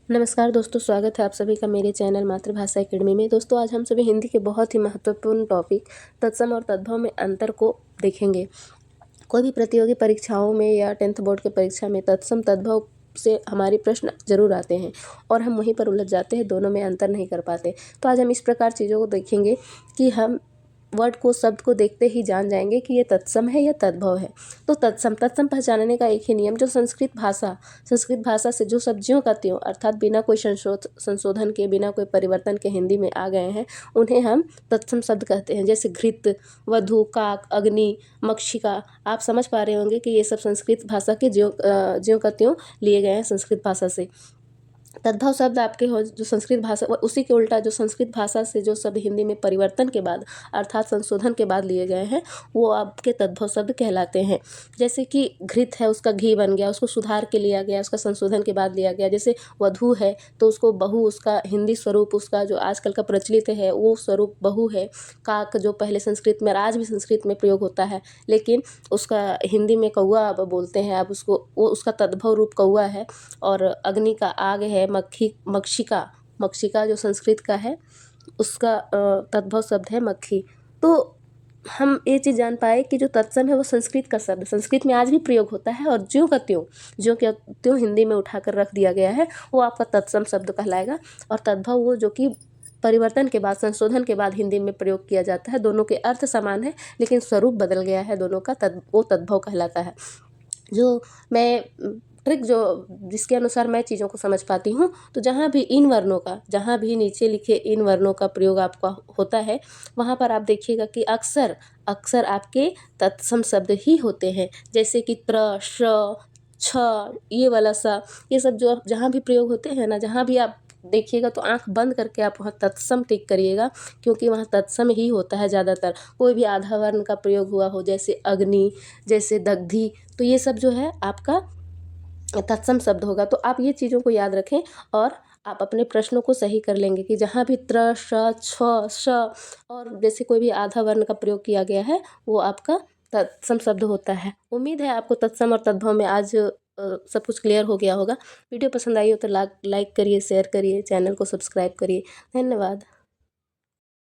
नमस्कार दोस्तों, स्वागत है आप सभी का मेरे चैनल मातृभाषा एकेडमी में। दोस्तों, आज हम सभी हिंदी के बहुत ही महत्वपूर्ण टॉपिक तत्सम और तद्भव में अंतर को देखेंगे। कोई भी प्रतियोगी परीक्षाओं में या 10th बोर्ड के परीक्षा में तत्सम तद्भव से हमारे प्रश्न ज़रूर आते हैं और हम वहीं पर उलझ जाते हैं, दोनों में अंतर नहीं कर पाते। तो आज हम इस प्रकार चीज़ों को देखेंगे कि हम वर्ड को, शब्द को देखते ही जान जाएंगे कि ये तत्सम है या तद्भव है। तो तत्सम पहचानने का एक ही नियम, जो संस्कृत भाषा से जो सब्जियों का त्यों अर्थात बिना कोई संशोधन के, बिना कोई परिवर्तन के हिंदी में आ गए हैं, उन्हें हम तत्सम शब्द कहते हैं। जैसे घृत, वधु, काक, अग्नि, मक्षिका। आप समझ पा रहे होंगे कि ये सब संस्कृत भाषा के ज्यों का त्यों लिए गए हैं संस्कृत भाषा से। तद्भव शब्द आपके हो जो संस्कृत भाषा, उसी के उल्टा जो संस्कृत भाषा से जो शब्द हिंदी में परिवर्तन के बाद अर्थात संशोधन के बाद लिए गए हैं, वो आपके तद्भव शब्द कहलाते हैं। जैसे कि घृत है, उसका घी बन गया, उसको सुधार के लिया गया, उसका संशोधन के बाद लिया गया। जैसे वधू है तो उसको बहू, उसका हिंदी स्वरूप, उसका जो आजकल का प्रचलित है वो स्वरूप बहू है। काक जो पहले संस्कृत में, आज भी संस्कृत में प्रयोग होता है, लेकिन उसका हिंदी में कौआ अब बोलते हैं, अब उसको, वो उसका तद्भव रूप कौआ है। और अग्नि का आग है, मक्षिका जो संस्कृत का है, उसका तद्भव शब्द है मक्खी। तो हम ये चीज़ जान पाए कि जो तत्सम है वो संस्कृत का शब्द, संस्कृत में आज भी प्रयोग होता है, और ज्यों का त्यों हिंदी में उठाकर रख दिया गया है, वो आपका तत्सम शब्द कहलाएगा। और तद्भव वो जो कि परिवर्तन के बाद, संशोधन के बाद हिंदी में प्रयोग किया जाता है। दोनों के अर्थ समान है लेकिन स्वरूप बदल गया है दोनों का, वो तद्भव कहलाता है। जो मैं ट्रिक जो जिसके अनुसार मैं चीज़ों को समझ पाती हूँ, तो जहाँ भी इन वर्णों का, जहाँ भी नीचे लिखे इन वर्णों का प्रयोग आपका होता है, वहाँ पर आप देखिएगा कि अक्सर आपके तत्सम शब्द ही होते हैं। जैसे कि त्र, श, छ, ये वाला सा, ये सब जो जहाँ भी प्रयोग होते हैं ना, जहाँ भी आप देखिएगा तो आंख बंद करके आप वहाँ तत्सम टिक करिएगा, क्योंकि वहाँ तत्सम ही होता है ज़्यादातर। कोई भी आधा वर्ण का प्रयोग हुआ हो, जैसे अग्नि, जैसे दग्धि, तो ये सब जो है आपका तत्सम शब्द होगा। तो आप ये चीज़ों को याद रखें और आप अपने प्रश्नों को सही कर लेंगे कि जहाँ भी त्र, श, छ, श और जैसे कोई भी आधा वर्ण का प्रयोग किया गया है, वो आपका तत्सम शब्द होता है। उम्मीद है आपको तत्सम और तद्भव में आज सब कुछ क्लियर हो गया होगा। वीडियो पसंद आई हो तो लाइक करिए, शेयर करिए, चैनल को सब्सक्राइब करिए। धन्यवाद।